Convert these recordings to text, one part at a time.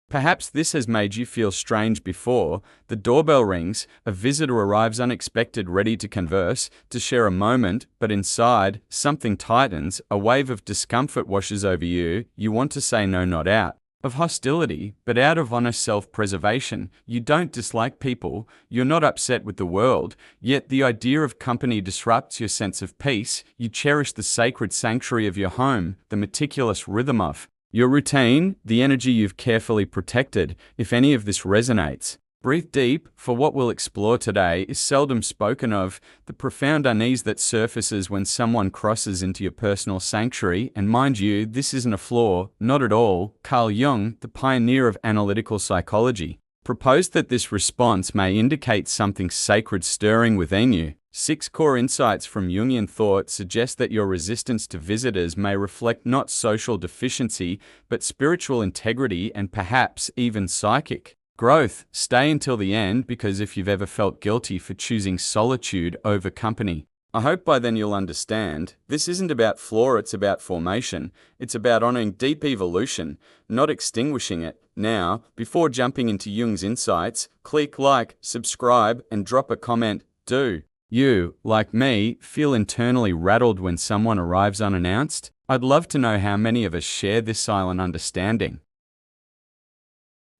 Perhaps this has made you feel strange before. The doorbell rings, a visitor arrives unexpected, ready to converse, to share a moment, but inside, something tightens, a wave of discomfort washes over you. You want to say no, not out of hostility, but out of honest self-preservation. You don't dislike people, you're not upset with the world, yet the idea of company disrupts your sense of peace. You cherish the sacred sanctuary of your home, the meticulous rhythm of your routine, the energy you've carefully protected. If any of this resonates, breathe deep, for what we'll explore today is seldom spoken of, the profound unease that surfaces when someone crosses into your personal sanctuary. And mind you, this isn't a flaw, not at all. Carl Jung, the pioneer of analytical psychology, proposed that this response may indicate something sacred stirring within you. 6 core insights from Jungian thought suggest that your resistance to visitors may reflect not social deficiency, but spiritual integrity and perhaps even psychic growth. Stay until the end, because if you've ever felt guilty for choosing solitude over company, I hope by then you'll understand. This isn't about flaw, it's about formation. It's about honoring deep evolution, not extinguishing it. Now, before jumping into Jung's insights, click like, subscribe, and drop a comment. Do you, like me, feel internally rattled when someone arrives unannounced? I'd love to know how many of us share this silent understanding.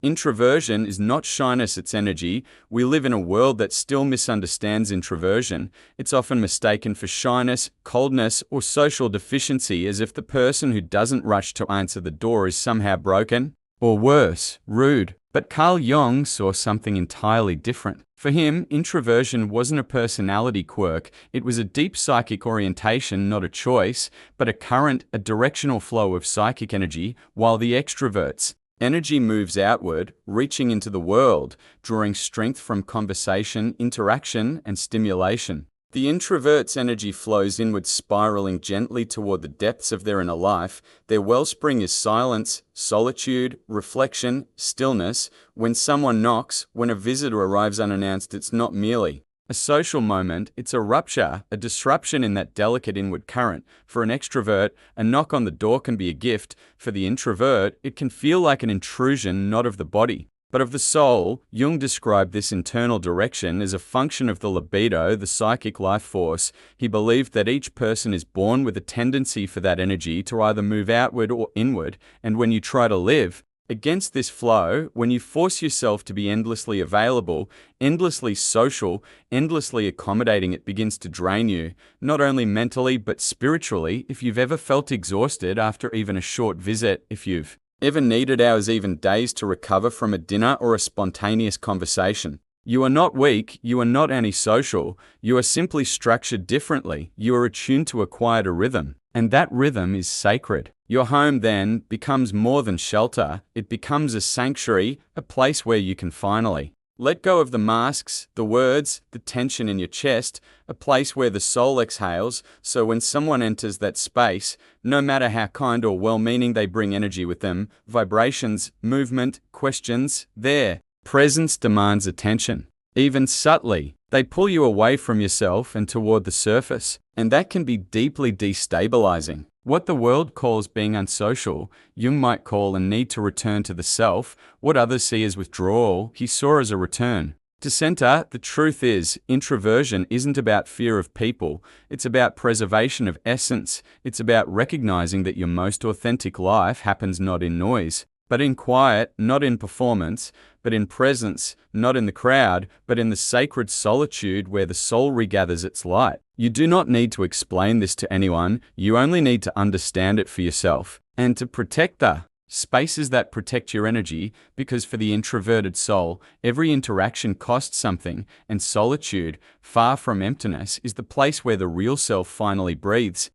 Introversion is not shyness, it's energy. We live in a world that still misunderstands introversion. It's often mistaken for shyness, coldness, or social deficiency, as if the person who doesn't rush to answer the door is somehow broken, or worse, rude. But Carl Jung saw something entirely different. For him, introversion wasn't a personality quirk, it was a deep psychic orientation, not a choice, but a current, a directional flow of psychic energy, while the extrovert's energy moves outward, reaching into the world, drawing strength from conversation, interaction, and stimulation. The introvert's energy flows inward, spiraling gently toward the depths of their inner life. Their wellspring is silence, solitude, reflection, stillness. When someone knocks, when a visitor arrives unannounced, it's not merely a social moment, it's a rupture, a disruption in that delicate inward current. For an extrovert, a knock on the door can be a gift. For the introvert, it can feel like an intrusion, not of the body, but of the soul. Jung described this internal direction as a function of the libido, the psychic life force. He believed that each person is born with a tendency for that energy to either move outward or inward, and when you try to live against this flow, when you force yourself to be endlessly available, endlessly social, endlessly accommodating, it begins to drain you, not only mentally but spiritually. If you've ever felt exhausted after even a short visit, if you've ever needed hours, even days, to recover from a dinner or a spontaneous conversation, you are not weak, you are not antisocial, you are simply structured differently. You are attuned to a quieter rhythm, and that rhythm is sacred. Your home then becomes more than shelter, it becomes a sanctuary, a place where you can finally let go of the masks, the words, the tension in your chest, a place where the soul exhales. So when someone enters that space, no matter how kind or well-meaning, they bring energy with them, vibrations, movement, questions. Their presence demands attention. Even subtly, they pull you away from yourself and toward the surface, and that can be deeply destabilizing. What the world calls being unsocial, Jung might call a need to return to the self. What others see as withdrawal, he saw as a return to center. The truth is, introversion isn't about fear of people, it's about preservation of essence. It's about recognizing that your most authentic life happens not in noise, but in quiet, not in performance, but in presence, not in the crowd, but in the sacred solitude where the soul regathers its light. You do not need to explain this to anyone, you only need to understand it for yourself, and to protect the spaces that protect your energy, because for the introverted soul, every interaction costs something, and solitude, far from emptiness, is the place where the real self finally breathes.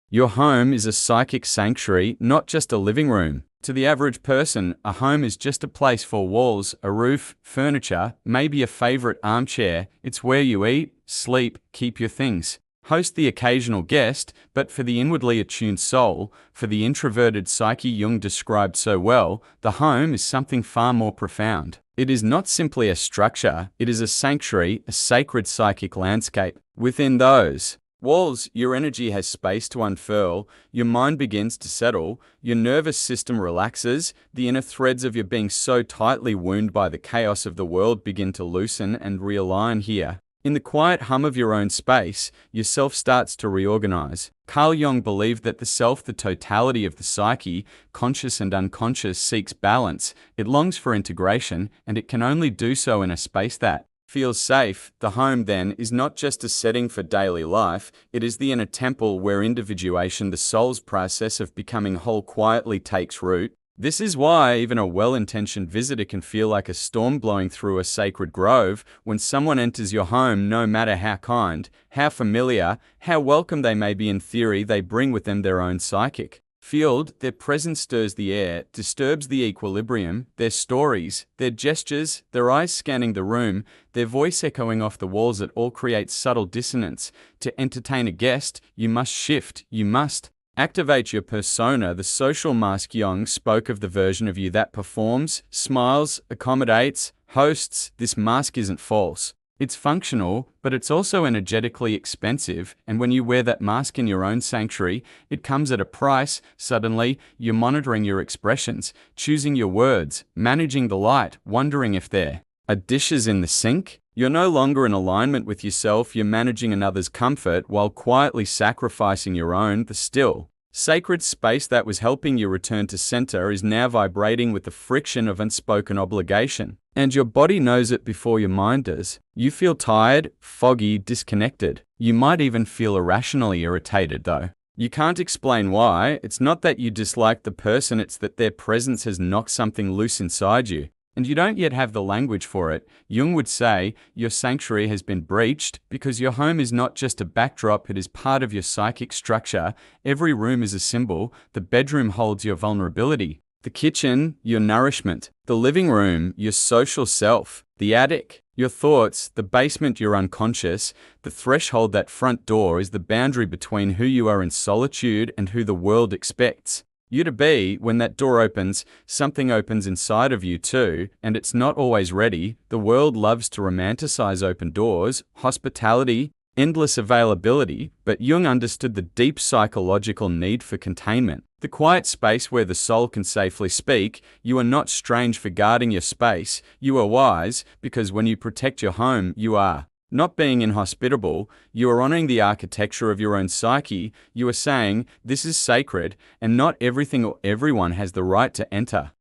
Your home is a psychic sanctuary, not just a living room. To the average person, a home is just a place for walls, a roof, furniture, maybe a favorite armchair. It's where you eat, sleep, keep your things, host the occasional guest. But for the inwardly attuned soul, for the introverted psyche Jung described so well, the home is something far more profound. It is not simply a structure, it is a sanctuary, a sacred psychic landscape. Within those Walls, your energy has space to unfurl, your mind begins to settle, your nervous system relaxes, the inner threads of your being so tightly wound by the chaos of the world begin to loosen and realign here. In the quiet hum of your own space, your self starts to reorganize. Carl Jung believed that the self, the totality of the psyche, conscious and unconscious, seeks balance, it longs for integration, and it can only do so in a space that feels safe. The home, then, is not just a setting for daily life, it is the inner temple where individuation, the soul's process of becoming whole, quietly takes root. This is why even a well-intentioned visitor can feel like a storm blowing through a sacred grove when someone enters your home. No matter how kind, how familiar, how welcome they may be in theory, they bring with them their own psychic field. Their presence stirs the air, disturbs the equilibrium, their stories, their gestures, their eyes scanning the room, their voice echoing off the walls. It all creates subtle dissonance. To entertain a guest, you must shift, you must activate your persona. The social mask. Jung spoke of the version of you that performs, smiles, accommodates, hosts. This mask isn't false. It's functional, but it's also energetically expensive, and when you wear that mask in your own sanctuary, it comes at a price. Suddenly, you're monitoring your expressions, choosing your words, managing the light, wondering if there are dishes in the sink. You're no longer in alignment with yourself, you're managing another's comfort while quietly sacrificing your own. The still, sacred space that was helping you return to center is now vibrating with the friction of unspoken obligation. And your body knows it before your mind does. You feel tired, foggy, disconnected. You might even feel irrationally irritated, though you can't explain why. It's not that you dislike the person, it's that their presence has knocked something loose inside you, and you don't yet have the language for it. Jung would say your sanctuary has been breached because your home is not just a backdrop, it is part of your psychic structure. Every room is a symbol. The bedroom holds your vulnerability, the kitchen, your nourishment, the living room, your social self, the attic, your thoughts, the basement, your unconscious. The threshold, that front door, is the boundary between who you are in solitude and who the world expects you to be. When that door opens, something opens inside of you too, and it's not always ready. The world loves to romanticize open doors, hospitality, endless availability, but Jung understood the deep psychological need for containment, the quiet space where the soul can safely speak. You are not strange for guarding your space, you are wise, because when you protect your home, you are not being inhospitable, you are honoring the architecture of your own psyche. You are saying, this is sacred, and not everything or everyone has the right to enter.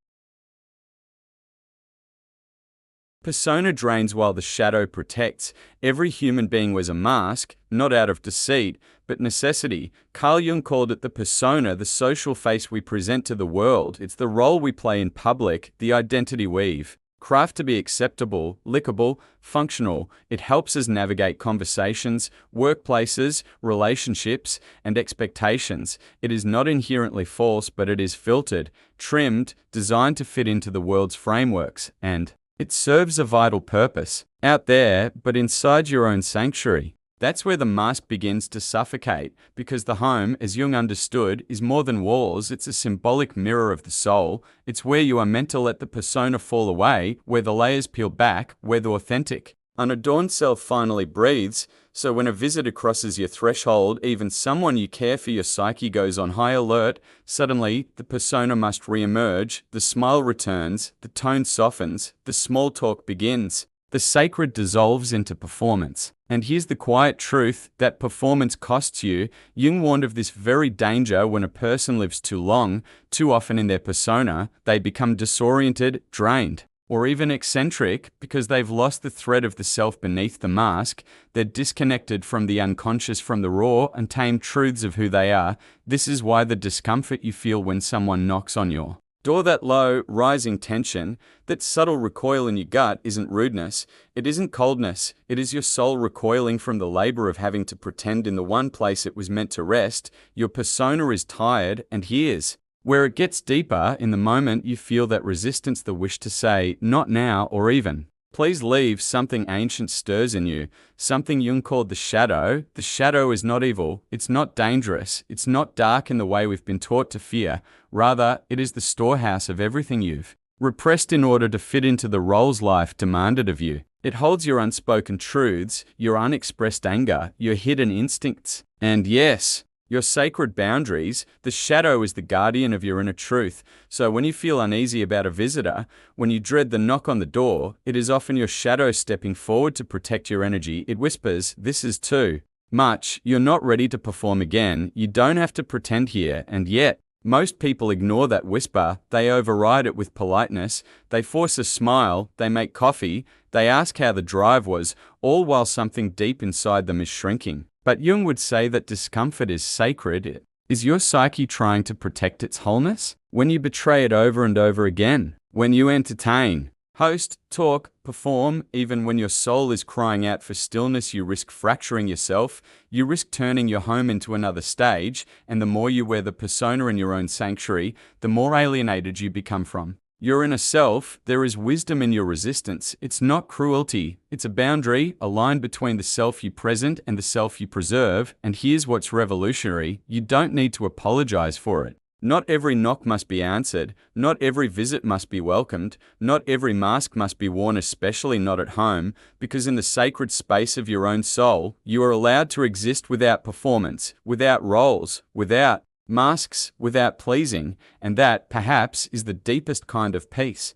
Persona drains while the shadow protects. Every human being wears a mask, not out of deceit, but necessity. Carl Jung called it the persona, the social face we present to the world. It's the role we play in public, the identity weave craft to be acceptable, likable, functional. It helps us navigate conversations, workplaces, relationships, and expectations. It is not inherently false, but it is filtered, trimmed, designed to fit into the world's frameworks, and it serves a vital purpose out there, but inside your own sanctuary. That's where the mask begins to suffocate, because the home, as Jung understood, is more than walls. It's a symbolic mirror of the soul. It's where you are meant to let the persona fall away, where the layers peel back, where the authentic, unadorned self finally breathes. So when a visitor crosses your threshold, even someone you care for, your psyche goes on high alert. Suddenly, the persona must re-emerge, the smile returns, the tone softens, the small talk begins. The sacred dissolves into performance. And here's the quiet truth, that performance costs you. Jung warned of this very danger. When a person lives too long, too often in their persona, they become disoriented, drained, or even eccentric because they've lost the thread of the self beneath the mask. They're disconnected from the unconscious, from the raw, untamed truths of who they are. This is why the discomfort you feel when someone knocks on your door, that low, rising tension, that subtle recoil in your gut, isn't rudeness, it isn't coldness, it is your soul recoiling from the labor of having to pretend in the one place it was meant to rest. Your persona is tired, and here's where it gets deeper. In the moment you feel that resistance, the wish to say, not now, or even, please leave, something ancient stirs in you, something Jung called the shadow. The shadow is not evil, it's not dangerous, it's not dark in the way we've been taught to fear. Rather, it is the storehouse of everything you've repressed in order to fit into the roles life demanded of you. It holds your unspoken truths, your unexpressed anger, your hidden instincts. And yes, your sacred boundaries, the shadow is the guardian of your inner truth. So when you feel uneasy about a visitor, when you dread the knock on the door, it is often your shadow stepping forward to protect your energy. It whispers, "This is too much. You're not ready to perform again. You don't have to pretend here." And yet, most people ignore that whisper. They override it with politeness. They force a smile. They make coffee. They ask how the drive was, all while something deep inside them is shrinking. But Jung would say that discomfort is sacred. Is your psyche trying to protect its wholeness? When you betray it over and over again, when you entertain, host, talk, perform, even when your soul is crying out for stillness, you risk fracturing yourself, you risk turning your home into another stage, and the more you wear the persona in your own sanctuary, the more alienated you become from your inner self. There is wisdom in your resistance. It's not cruelty. It's a boundary, a line between the self you present and the self you preserve. And here's what's revolutionary. You don't need to apologize for it. Not every knock must be answered. Not every visit must be welcomed. Not every mask must be worn, especially not at home, because in the sacred space of your own soul, you are allowed to exist without performance, without roles, without masks, without pleasing, and that, perhaps, is the deepest kind of peace.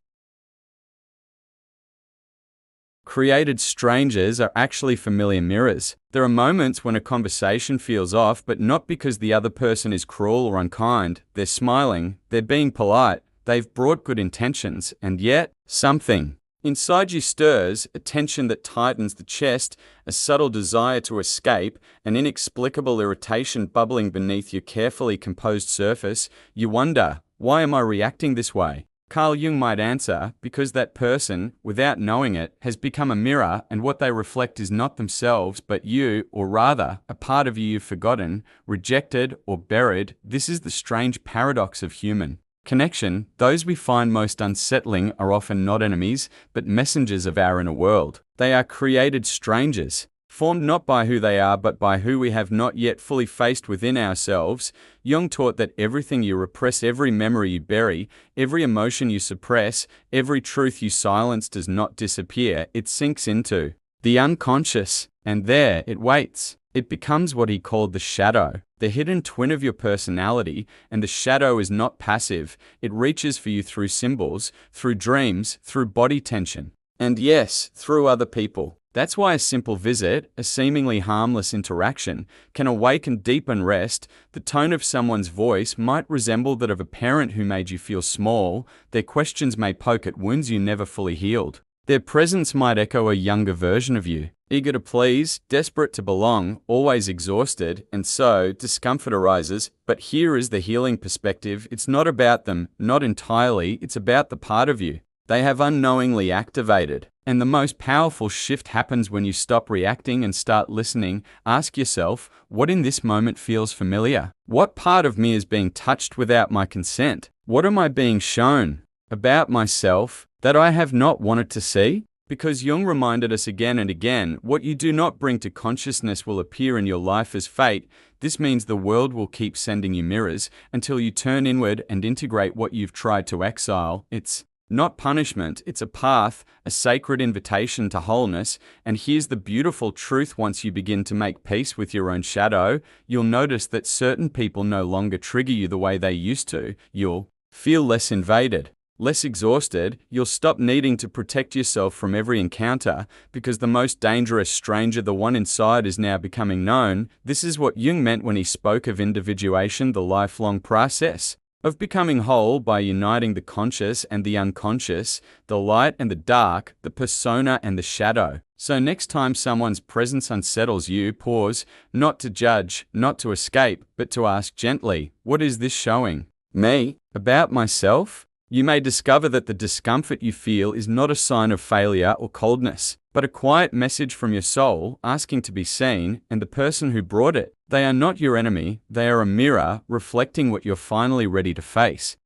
Created strangers are actually familiar mirrors. There are moments when a conversation feels off, but not because the other person is cruel or unkind. They're smiling, they're being polite, they've brought good intentions, and yet, something inside you stirs, a tension that tightens the chest, a subtle desire to escape, an inexplicable irritation bubbling beneath your carefully composed surface. You wonder, why am I reacting this way? Carl Jung might answer, because that person, without knowing it, has become a mirror, and what they reflect is not themselves, but you, or rather, a part of you you've forgotten, rejected, or buried. This is the strange paradox of human connection. Those we find most unsettling are often not enemies, but messengers of our inner world. They are created strangers, formed not by who they are, but by who we have not yet fully faced within ourselves. Jung taught that everything you repress, every memory you bury, every emotion you suppress, every truth you silence does not disappear. It sinks into the unconscious, and there it waits. It becomes what he called the shadow, the hidden twin of your personality, and the shadow is not passive. It reaches for you through symbols, through dreams, through body tension, and yes, through other people. That's why a simple visit, a seemingly harmless interaction, can awaken deep unrest. The tone of someone's voice might resemble that of a parent who made you feel small. Their questions may poke at wounds you never fully healed. Their presence might echo a younger version of you, eager to please, desperate to belong, always exhausted, and so discomfort arises. But here is the healing perspective. It's not about them, not entirely, it's about the part of you they have unknowingly activated. And the most powerful shift happens when you stop reacting and start listening. Ask yourself, what in this moment feels familiar? What part of me is being touched without my consent? What am I being shown about myself that I have not wanted to see? Because Jung reminded us again and again, what you do not bring to consciousness will appear in your life as fate. This means the world will keep sending you mirrors until you turn inward and integrate what you've tried to exile. It's not punishment, it's a path, a sacred invitation to wholeness. And here's the beautiful truth: once you begin to make peace with your own shadow, you'll notice that certain people no longer trigger you the way they used to. You'll feel less invaded, less exhausted. You'll stop needing to protect yourself from every encounter, because the most dangerous stranger, the one inside, is now becoming known. This is what Jung meant when he spoke of individuation, the lifelong process of becoming whole by uniting the conscious and the unconscious, the light and the dark, the persona and the shadow. So next time someone's presence unsettles you, pause, not to judge, not to escape, but to ask gently, what is this showing me about myself? You may discover that the discomfort you feel is not a sign of failure or coldness, but a quiet message from your soul asking to be seen, and the person who brought it. They are not your enemy, they are a mirror reflecting what you're finally ready to face.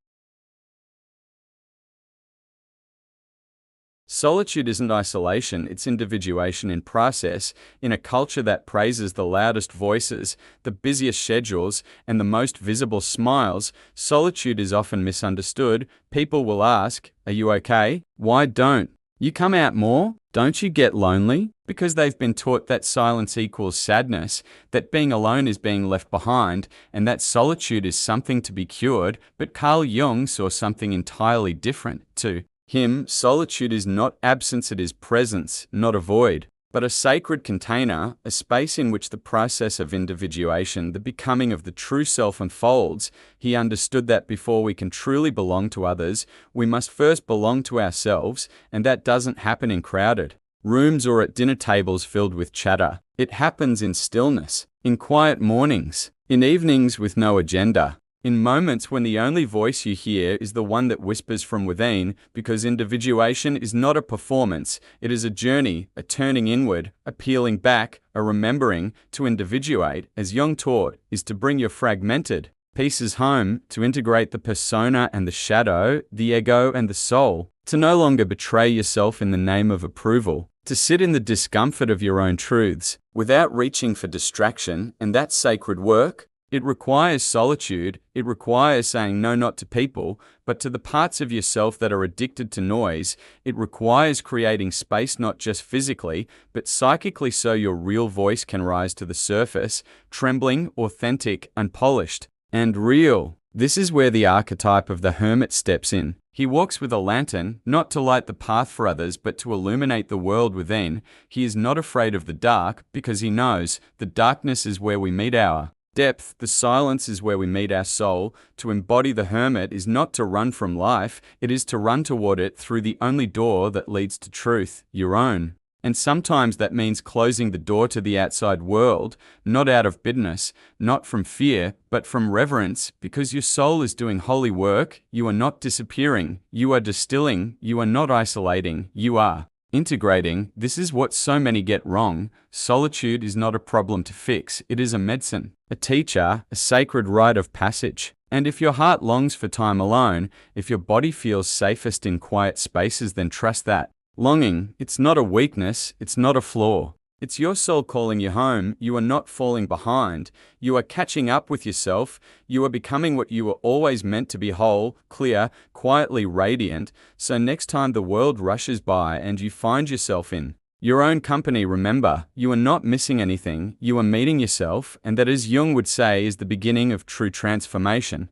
Solitude isn't isolation, it's individuation in process. In a culture that praises the loudest voices, the busiest schedules, and the most visible smiles, solitude is often misunderstood. People will ask, "Are you okay?" Why don't You come out more? Don't you get lonely? Because they've been taught that silence equals sadness, that being alone is being left behind, and that solitude is something to be cured, but Carl Jung saw something entirely different. To him, solitude is not absence, it is presence, not a void, but a sacred container, a space in which the process of individuation, the becoming of the true self unfolds. He understood that before we can truly belong to others, we must first belong to ourselves, and that doesn't happen in crowded rooms or at dinner tables filled with chatter. It happens in stillness, in quiet mornings, in evenings with no agenda, in moments when the only voice you hear is the one that whispers from within, because individuation is not a performance, it is a journey, a turning inward, a peeling back, a remembering. To individuate, as Jung taught, is to bring your fragmented pieces home, to integrate the persona and the shadow, the ego and the soul, to no longer betray yourself in the name of approval, to sit in the discomfort of your own truths, without reaching for distraction, and that sacred work. It requires solitude, it requires saying no not to people, but to the parts of yourself that are addicted to noise. It requires creating space not just physically, but psychically, so your real voice can rise to the surface, trembling, authentic, unpolished, and real. This is where the archetype of the hermit steps in. He walks with a lantern, not to light the path for others, but to illuminate the world within. He is not afraid of the dark, because he knows the darkness is where we meet our depth, the silence is where we meet our soul. To embody the hermit is not to run from life, it is to run toward it through the only door that leads to truth, your own. And sometimes that means closing the door to the outside world, not out of bitterness, not from fear, but from reverence, because your soul is doing holy work. You are not disappearing, you are distilling, you are not isolating, you are integrating. This is what so many get wrong. Solitude is not a problem to fix, it is a medicine, a teacher, a sacred rite of passage. And if your heart longs for time alone, if your body feels safest in quiet spaces, then trust that longing. It's not a weakness, it's not a flaw. It's your soul calling you home. You are not falling behind. You are catching up with yourself. You are becoming what you were always meant to be: whole, clear, quietly radiant. So next time the world rushes by and you find yourself in your own company, remember, you are not missing anything. You are meeting yourself, and that, as Jung would say, is the beginning of true transformation.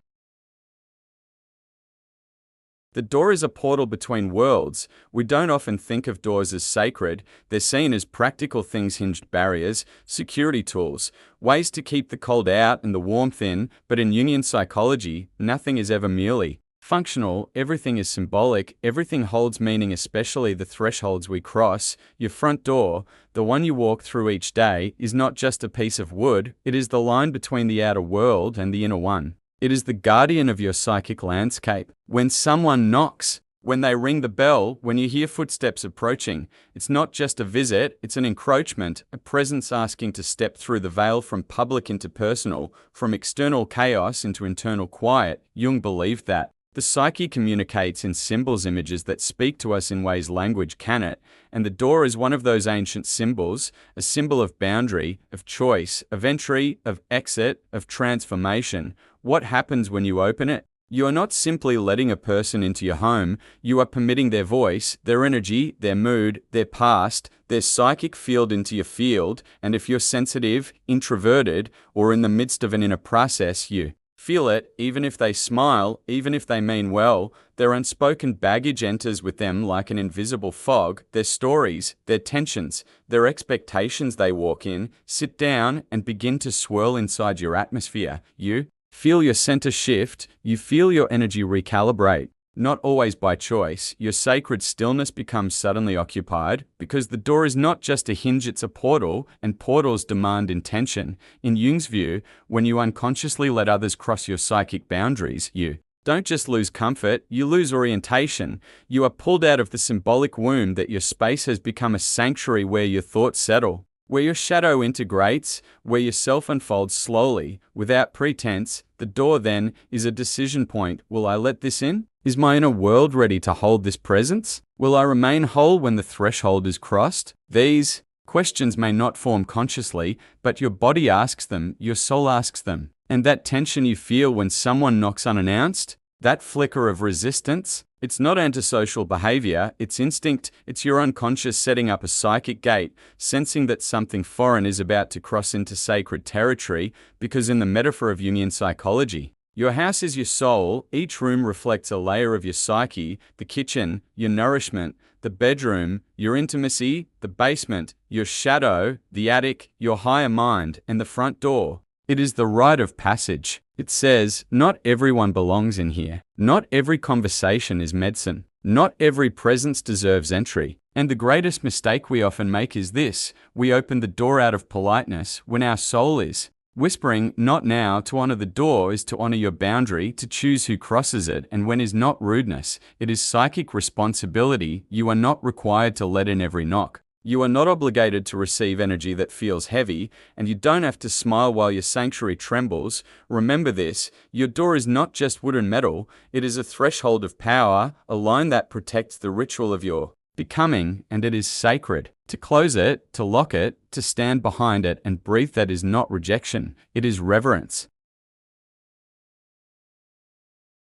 The door is a portal between worlds. We don't often think of doors as sacred. They're seen as practical things, hinged barriers, security tools, ways to keep the cold out and the warmth in. But in Jungian psychology, nothing is ever merely functional. Everything is symbolic. Everything holds meaning, especially the thresholds we cross. Your front door, the one you walk through each day, is not just a piece of wood. It is the line between the outer world and the inner one. It is the guardian of your psychic landscape. When someone knocks, when they ring the bell, when you hear footsteps approaching, it's not just a visit, it's an encroachment, a presence asking to step through the veil from public into personal, from external chaos into internal quiet. Jung believed that the psyche communicates in symbols, images that speak to us in ways language cannot, and the door is one of those ancient symbols, a symbol of boundary, of choice, of entry, of exit, of transformation. What happens when you open it? You are not simply letting a person into your home, you are permitting their voice, their energy, their mood, their past, their psychic field into your field. And if you're sensitive, introverted, or in the midst of an inner process, you feel it. Even if they smile, even if they mean well, their unspoken baggage enters with them like an invisible fog. Their stories, their tensions, their expectations. They walk in, sit down, and begin to swirl inside your atmosphere. You feel your center shift, you feel your energy recalibrate. Not always by choice, your sacred stillness becomes suddenly occupied, because the door is not just a hinge, it's a portal, and portals demand intention. In Jung's view, when you unconsciously let others cross your psychic boundaries, you don't just lose comfort, you lose orientation. You are pulled out of the symbolic womb that your space has become a sanctuary where your thoughts settle, where your shadow integrates, where your self unfolds slowly, without pretense. The door then is a decision point. Will I let this in? Is my inner world ready to hold this presence? Will I remain whole when the threshold is crossed? These questions may not form consciously, but your body asks them, your soul asks them. And that tension you feel when someone knocks unannounced, That flicker of resistance, it's not antisocial behavior, it's instinct, it's your unconscious setting up a psychic gate, sensing that something foreign is about to cross into sacred territory, because in the metaphor of Jungian psychology, your house is your soul, each room reflects a layer of your psyche, the kitchen, your nourishment, the bedroom, your intimacy, the basement, your shadow, the attic, your higher mind, and the front door. It is the rite of passage. It says, not everyone belongs in here. Not every conversation is medicine. Not every presence deserves entry. And the greatest mistake we often make is this: we open the door out of politeness when our soul is. Whispering, not now, to honor the door is to honor your boundary, to choose who crosses it, and when is not rudeness, it is psychic responsibility. You are not required to let in every knock. You are not obligated to receive energy that feels heavy, and you don't have to smile while your sanctuary trembles. Remember this: your door is not just wood and metal, it is a threshold of power, a line that protects the ritual of your becoming, and it is sacred. To close it, to lock it, to stand behind it and breathe, that is not rejection, it is reverence.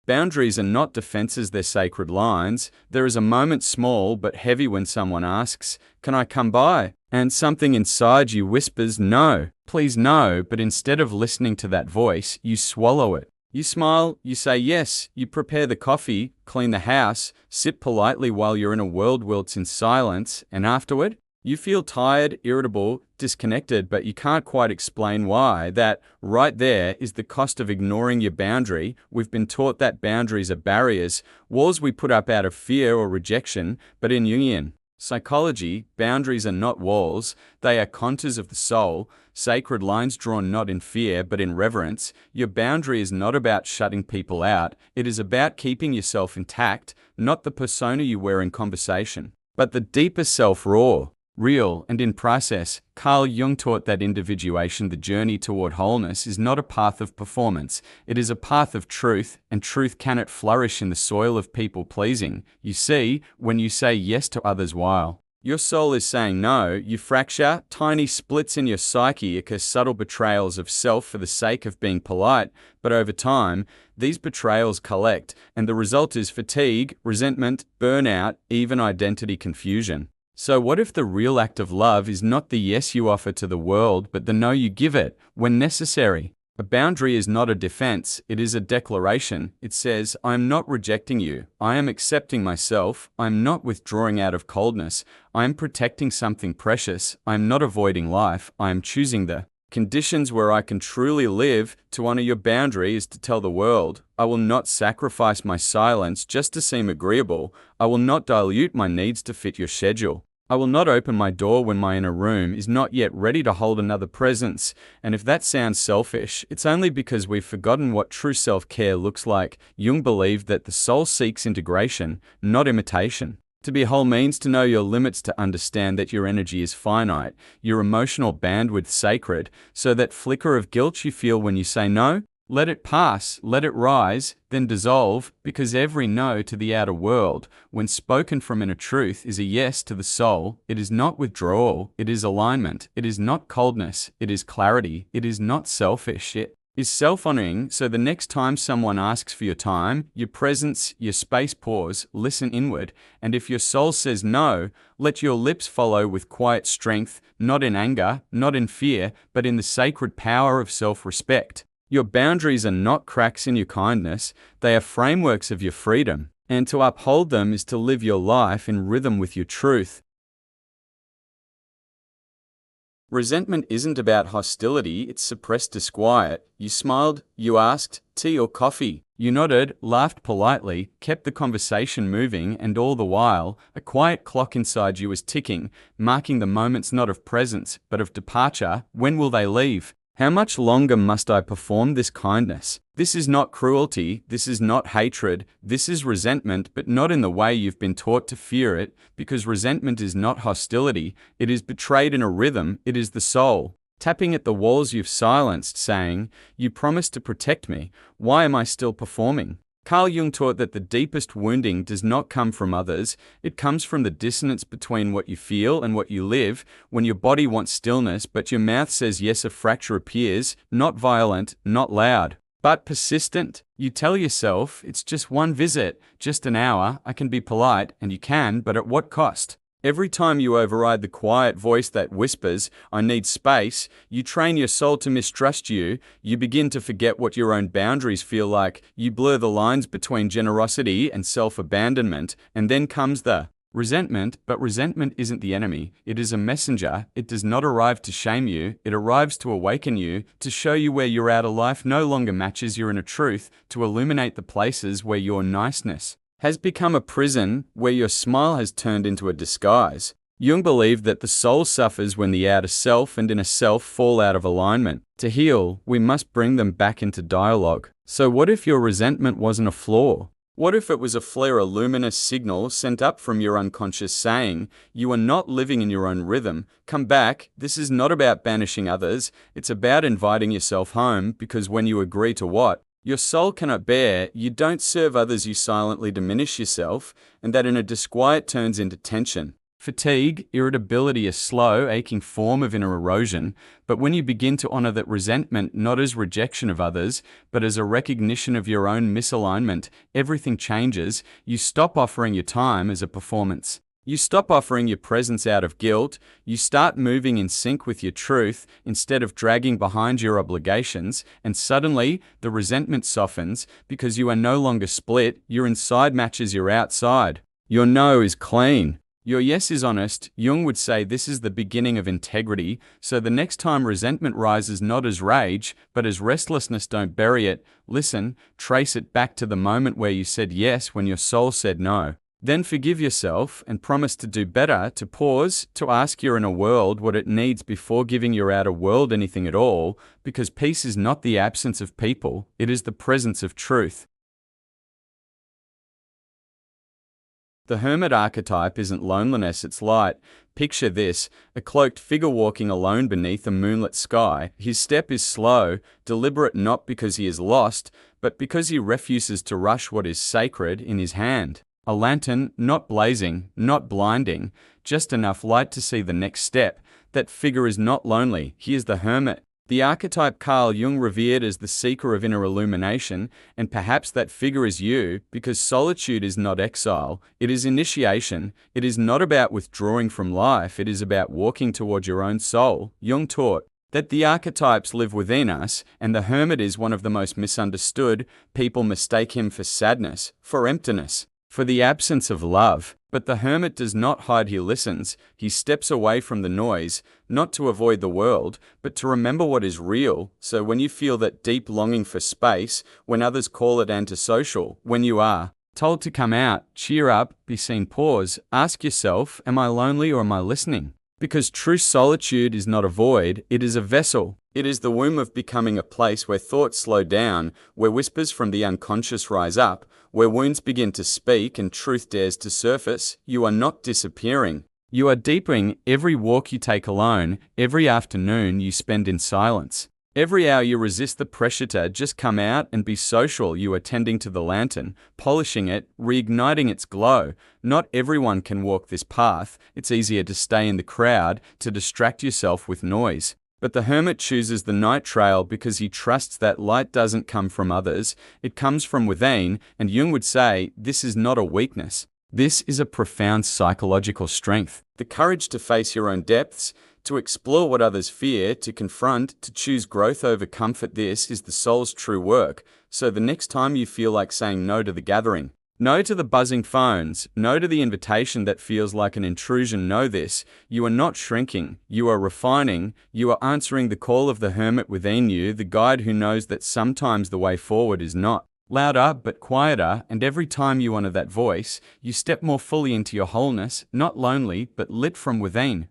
Boundaries are not defenses, they're sacred lines. There is a moment small but heavy when someone asks, "Can I come by?" And something inside you whispers, "No, please no," but instead of listening to that voice, you swallow it. You smile, you say yes, you prepare the coffee, clean the house, sit politely while you're in a world wilts in silence, and afterward, you feel tired, irritable, disconnected, but you can't quite explain why. That, right there, is the cost of ignoring your boundary. We've been taught that boundaries are barriers, walls we put up out of fear or rejection, but in Jungian psychology, boundaries are not walls, they are contours of the soul, sacred lines drawn not in fear but in reverence. Your boundary is not about shutting people out, it is about keeping yourself intact, not the persona you wear in conversation, but the deeper self, raw, real, and in process. Carl Jung taught that individuation, the journey toward wholeness, is not a path of performance, it is a path of truth, and truth cannot flourish in the soil of people-pleasing. You see, when you say yes to others while your soul is saying no, you fracture. Tiny splits in your psyche occur, subtle betrayals of self for the sake of being polite, but over time, these betrayals collect, and the result is fatigue, resentment, burnout, even identity confusion. So what if the real act of love is not the yes you offer to the world, but the no you give it, when necessary? A boundary is not a defense, it is a declaration. It says, I am not rejecting you, I am accepting myself, I am not withdrawing out of coldness, I am protecting something precious, I am not avoiding life, I am choosing the conditions where I can truly live. To honor your boundary is to tell the world, I will not sacrifice my silence just to seem agreeable, I will not dilute my needs to fit your schedule. I will not open my door when my inner room is not yet ready to hold another presence. And if that sounds selfish, it's only because we've forgotten what true self-care looks like. Jung believed that the soul seeks integration, not imitation. To be whole means to know your limits, to understand that your energy is finite, your emotional bandwidth sacred, so that flicker of guilt you feel when you say no, let it pass, let it rise, then dissolve, because every no to the outer world, when spoken from inner truth, is a yes to the soul. It is not withdrawal, it is alignment, it is not coldness, it is clarity, it is not selfish, it is self-honoring. So the next time someone asks for your time, your presence, your space, pause, listen inward, and if your soul says no, let your lips follow with quiet strength, not in anger, not in fear, but in the sacred power of self-respect. Your boundaries are not cracks in your kindness, they are frameworks of your freedom, and to uphold them is to live your life in rhythm with your truth. Resentment isn't about hostility, it's suppressed disquiet. You smiled, you asked, tea or coffee. You nodded, laughed politely, kept the conversation moving, and all the while, a quiet clock inside you was ticking, marking the moments not of presence, but of departure. When will they leave? How much longer must I perform this kindness? This is not cruelty, this is not hatred, this is resentment, but not in the way you've been taught to fear it, because resentment is not hostility, it is betrayed in a rhythm, it is the soul tapping at the walls you've silenced, saying, you promised to protect me, why am I still performing? Carl Jung taught that the deepest wounding does not come from others, it comes from the dissonance between what you feel and what you live. When your body wants stillness but your mouth says yes, a fracture appears, not violent, not loud, but persistent. You tell yourself, it's just one visit, just an hour, I can be polite, and you can, but at what cost? Every time you override the quiet voice that whispers, I need space, you train your soul to mistrust you, you begin to forget what your own boundaries feel like, you blur the lines between generosity and self-abandonment, and then comes the resentment. But resentment isn't the enemy, it is a messenger. It does not arrive to shame you, it arrives to awaken you, to show you where your outer life no longer matches your inner truth, to illuminate the places where your niceness has become a prison, where your smile has turned into a disguise. Jung believed that the soul suffers when the outer self and inner self fall out of alignment. To heal, we must bring them back into dialogue. So what if your resentment wasn't a flaw? What if it was a flare, a luminous signal sent up from your unconscious saying, you are not living in your own rhythm, come back. This is not about banishing others, it's about inviting yourself home, because when you agree to what your soul cannot bear, you don't serve others, you silently diminish yourself, and that inner disquiet turns into tension. Fatigue, irritability, a slow, aching form of inner erosion, but when you begin to honor that resentment not as rejection of others, but as a recognition of your own misalignment, everything changes. You stop offering your time as a performance. You stop offering your presence out of guilt, you start moving in sync with your truth instead of dragging behind your obligations, and suddenly the resentment softens because you are no longer split, your inside matches your outside. Your no is clean. Your yes is honest. Jung would say this is the beginning of integrity, so the next time resentment rises not as rage, but as restlessness, don't bury it. Listen, trace it back to the moment where you said yes when your soul said no. Then forgive yourself and promise to do better, to pause, to ask your inner world what it needs before giving your outer world anything at all, because peace is not the absence of people, it is the presence of truth. The hermit archetype isn't loneliness, it's light. Picture this, a cloaked figure walking alone beneath a moonlit sky. His step is slow, deliberate, not because he is lost, but because he refuses to rush what is sacred in his hand. A lantern, not blazing, not blinding, just enough light to see the next step. That figure is not lonely, he is the hermit. The archetype Carl Jung revered as the seeker of inner illumination, and perhaps that figure is you, because solitude is not exile, it is initiation. It is not about withdrawing from life, it is about walking toward your own soul. Jung taught that the archetypes live within us, and the hermit is one of the most misunderstood. People mistake him for sadness, for emptiness, for the absence of love. But the hermit does not hide, he listens. He steps away from the noise, not to avoid the world, but to remember what is real. So when you feel that deep longing for space, when others call it antisocial, when you are told to come out, cheer up, be seen, pause, ask yourself, am I lonely or am I listening? Because true solitude is not a void, it is a vessel. It is the womb of becoming, a place where thoughts slow down, where whispers from the unconscious rise up, where wounds begin to speak and truth dares to surface. You are not disappearing. You are deepening. Every walk you take alone, every afternoon you spend in silence, every hour you resist the pressure to just come out and be social, you are tending to the lantern, polishing it, reigniting its glow. Not everyone can walk this path. It's easier to stay in the crowd, to distract yourself with noise. But the hermit chooses the night trail because he trusts that light doesn't come from others, it comes from within, and Jung would say, this is not a weakness. This is a profound psychological strength. The courage to face your own depths, to explore what others fear, to confront, to choose growth over comfort. This is the soul's true work. So the next time you feel like saying no to the gathering, no to the buzzing phones, no to the invitation that feels like an intrusion, know this, you are not shrinking, you are refining, you are answering the call of the hermit within you, the guide who knows that sometimes the way forward is not louder but quieter, and every time you honor that voice, you step more fully into your wholeness, not lonely but lit from within.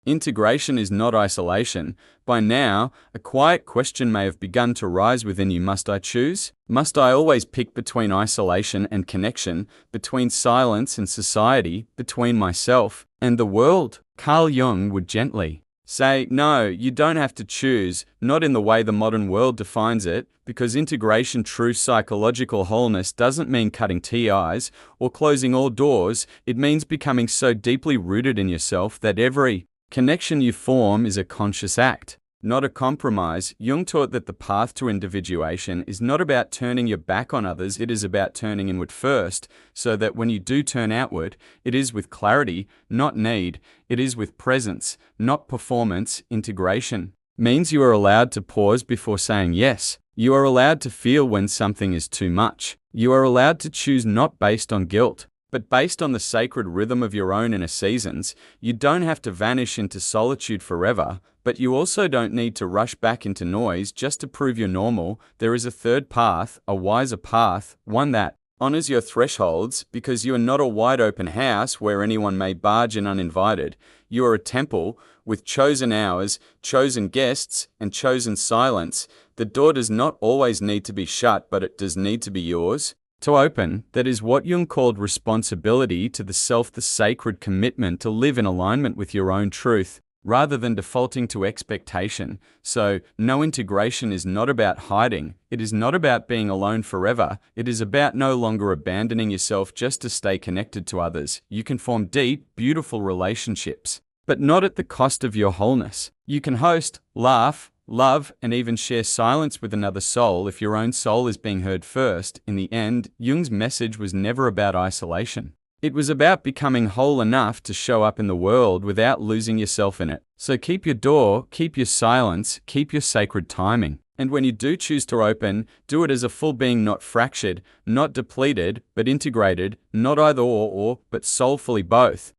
Integration is not isolation. By now, a quiet question may have begun to rise within you. Must I choose? Must I always pick between isolation and connection, between silence and society, between myself and the world? Carl Jung would gently say, no, you don't have to choose, not in the way the modern world defines it, because integration, true psychological wholeness, doesn't mean cutting TIs or closing all doors. It means becoming so deeply rooted in yourself that every connection you form is a conscious act. not a compromise. Jung taught that the path to individuation is not about turning your back on others, it is about turning inward first, so that when you do turn outward, it is with clarity, not need, it is with presence, not performance. Integration means you are allowed to pause before saying yes. You are allowed to feel when something is too much. You are allowed to choose not based on guilt, but based on the sacred rhythm of your own inner seasons. You don't have to vanish into solitude forever, but you also don't need to rush back into noise just to prove you're normal. There is a third path, a wiser path, one that honors your thresholds, because you are not a wide open house where anyone may barge in uninvited. You are a temple with chosen hours, chosen guests, and chosen silence. The door does not always need to be shut, but it does need to be yours to open. That is what Jung called responsibility to the self, the sacred commitment to live in alignment with your own truth, rather than defaulting to expectation. So, no, integration is not about hiding. It is not about being alone forever. It is about no longer abandoning yourself just to stay connected to others. You can form deep, beautiful relationships, but not at the cost of your wholeness. You can host, laugh, love, and even share silence with another soul if your own soul is being heard first. In the end, Jung's message was never about isolation. It was about becoming whole enough to show up in the world without losing yourself in it. So keep your door, keep your silence, keep your sacred timing. And when you do choose to open, do it as a full being, not fractured, not depleted, but integrated, not either or, but soulfully both.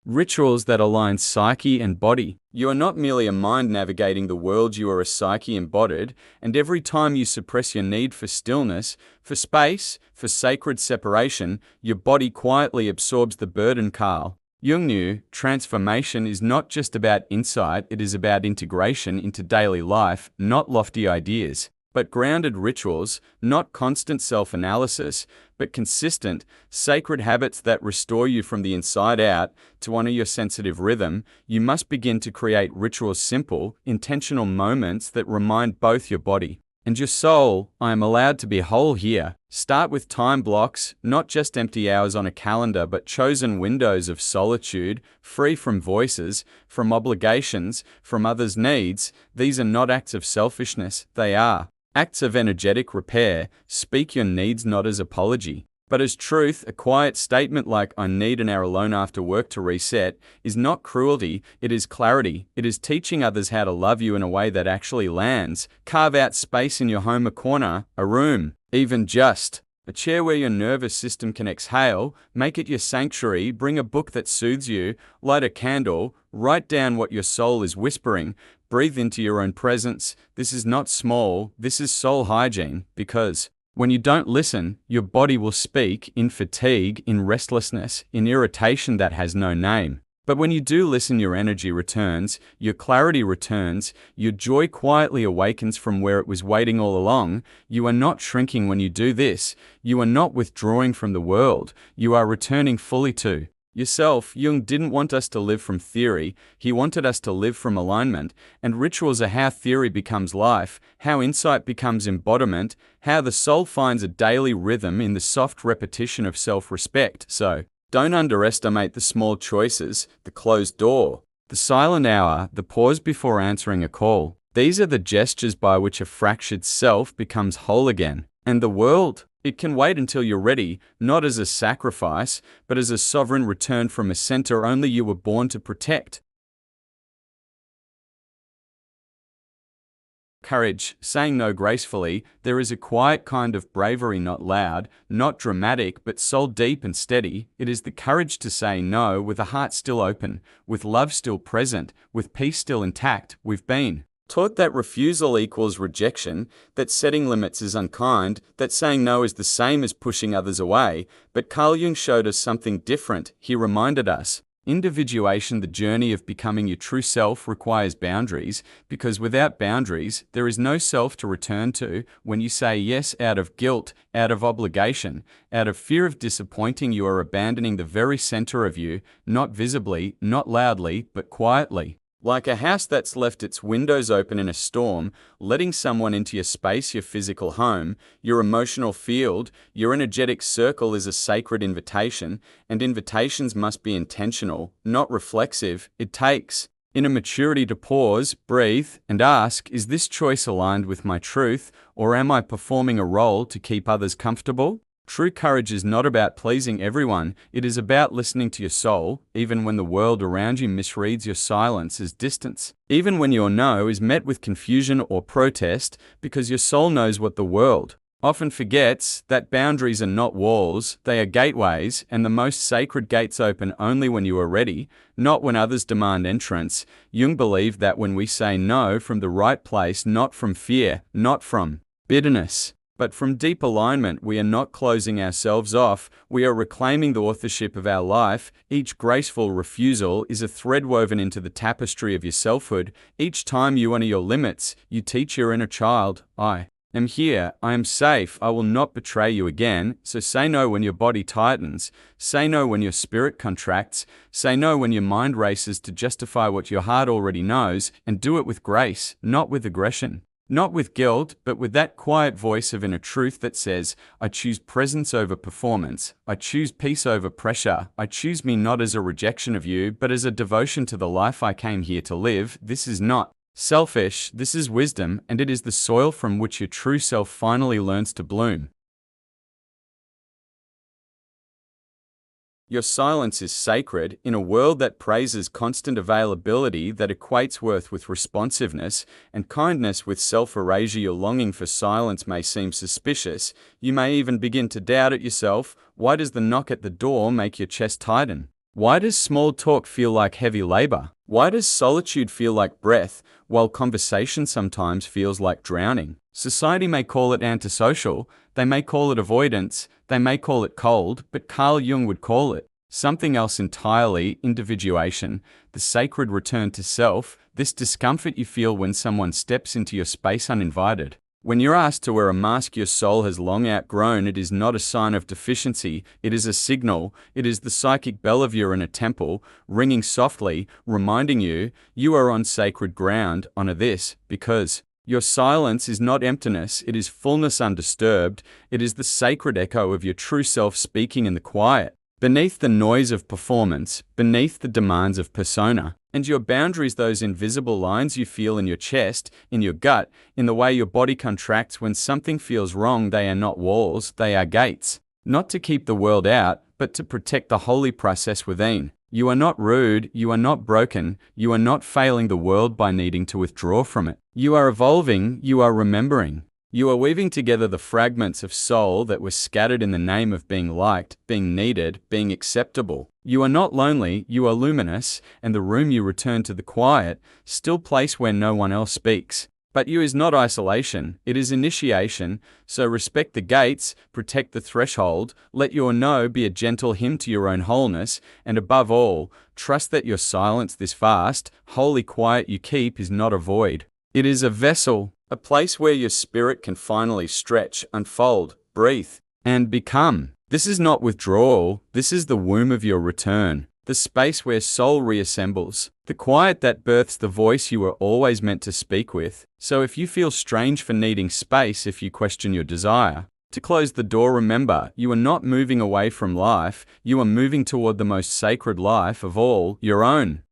Rituals that align psyche and body. You are not merely a mind navigating the world, you are a psyche embodied, and every time you suppress your need for stillness, for space, for sacred separation, your body quietly absorbs the burden. Carl Jung knew transformation is not just about insight, it is about integration into daily life, not lofty ideas, but grounded rituals, not constant self-analysis, but consistent, sacred habits that restore you from the inside out. To honor your sensitive rhythm, you must begin to create rituals, simple, intentional moments that remind both your body and your soul, I am allowed to be whole here. Start with time blocks, not just empty hours on a calendar, but chosen windows of solitude, free from voices, from obligations, from others' needs. These are not acts of selfishness, they are acts of energetic repair. Speak your needs not as apology, but as truth. A quiet statement like, I need an hour alone after work to reset, is not cruelty, it is clarity. It is teaching others how to love you in a way that actually lands. Carve out space in your home, a corner, a room, even just a chair where your nervous system can exhale. Make it your sanctuary. Bring a book that soothes you. Light a candle. Write down what your soul is whispering. Breathe into your own presence. This is not small, this is soul hygiene, because when you don't listen, your body will speak in fatigue, in restlessness, in irritation that has no name. But when you do listen, your energy returns, your clarity returns, your joy quietly awakens from where it was waiting all along. You are not shrinking when you do this. You are not withdrawing from the world. You are returning fully to yourself. Jung didn't want us to live from theory, he wanted us to live from alignment, and rituals are how theory becomes life, how insight becomes embodiment, how the soul finds a daily rhythm in the soft repetition of self-respect. So, don't underestimate the small choices, the closed door, the silent hour, the pause before answering a call. These are the gestures by which a fractured self becomes whole again. And the world, it can wait until you're ready, not as a sacrifice, but as a sovereign return from a center only you were born to protect. Courage, saying no gracefully. There is a quiet kind of bravery, not loud, not dramatic, but soul deep and steady. It is the courage to say no with a heart still open, with love still present, with peace still intact. We've been taught that refusal equals rejection, that setting limits is unkind, that saying no is the same as pushing others away. But Carl Jung showed us something different. He reminded us, individuation, the journey of becoming your true self, requires boundaries, because without boundaries, there is no self to return to. When you say yes out of guilt, out of obligation, out of fear of disappointing, you are abandoning the very center of you, not visibly, not loudly, but quietly. Like a house that's left its windows open in a storm, letting someone into your space, your physical home, your emotional field, your energetic circle is a sacred invitation, and invitations must be intentional, not reflexive. It takes inner maturity to pause, breathe, and ask, is this choice aligned with my truth, or am I performing a role to keep others comfortable? True courage is not about pleasing everyone, it is about listening to your soul, even when the world around you misreads your silence as distance. Even when your no is met with confusion or protest, because your soul knows what the world often forgets, that boundaries are not walls, they are gateways, and the most sacred gates open only when you are ready, not when others demand entrance. Jung believed that when we say no from the right place, not from fear, not from bitterness, but from deep alignment, we are not closing ourselves off, we are reclaiming the authorship of our life. Each graceful refusal is a thread woven into the tapestry of your selfhood. Each time you honor your limits, you teach your inner child, I am here, I am safe, I will not betray you again. So say no when your body tightens, say no when your spirit contracts, say no when your mind races to justify what your heart already knows, and do it with grace, not with aggression. Not with guilt, but with that quiet voice of inner truth that says, I choose presence over performance. I choose peace over pressure. I choose me not as a rejection of you, but as a devotion to the life I came here to live. This is not selfish, this is wisdom, and it is the soil from which your true self finally learns to bloom. Your silence is sacred. In a world that praises constant availability, that equates worth with responsiveness and kindness with self-erasure, your longing for silence may seem suspicious. You may even begin to doubt it yourself. Why does the knock at the door make your chest tighten? Why does small talk feel like heavy labor? Why does solitude feel like breath, while conversation sometimes feels like drowning? Society may call it antisocial, they may call it avoidance, they may call it cold, but Carl Jung would call it something else entirely: individuation, the sacred return to self, this discomfort you feel when someone steps into your space uninvited. When you're asked to wear a mask your soul has long outgrown, it is not a sign of deficiency, it is a signal. It is the psychic bell of your inner temple, ringing softly, reminding you, you are on sacred ground. Honor this, because your silence is not emptiness, it is fullness undisturbed. It is the sacred echo of your true self speaking in the quiet, beneath the noise of performance, beneath the demands of persona. And your boundaries, those invisible lines you feel in your chest, in your gut, in the way your body contracts when something feels wrong, they are not walls, they are gates. Not to keep the world out, but to protect the holy process within. You are not rude, you are not broken, you are not failing the world by needing to withdraw from it. You are evolving, you are remembering. You are weaving together the fragments of soul that were scattered in the name of being liked, being needed, being acceptable. You are not lonely, you are luminous, and the room you return to, the quiet, still place where no one else speaks. But you is not isolation, it is initiation, so respect the gates, protect the threshold, let your no be a gentle hymn to your own wholeness, and above all, trust that your silence, this vast, holy quiet you keep, is not a void. It is a vessel, a place where your spirit can finally stretch, unfold, breathe, and become. This is not withdrawal, this is the womb of your return, the space where soul reassembles, the quiet that births the voice you were always meant to speak with. So if you feel strange for needing space, if you question your desire to close the door, remember, you are not moving away from life, you are moving toward the most sacred life of all, your own.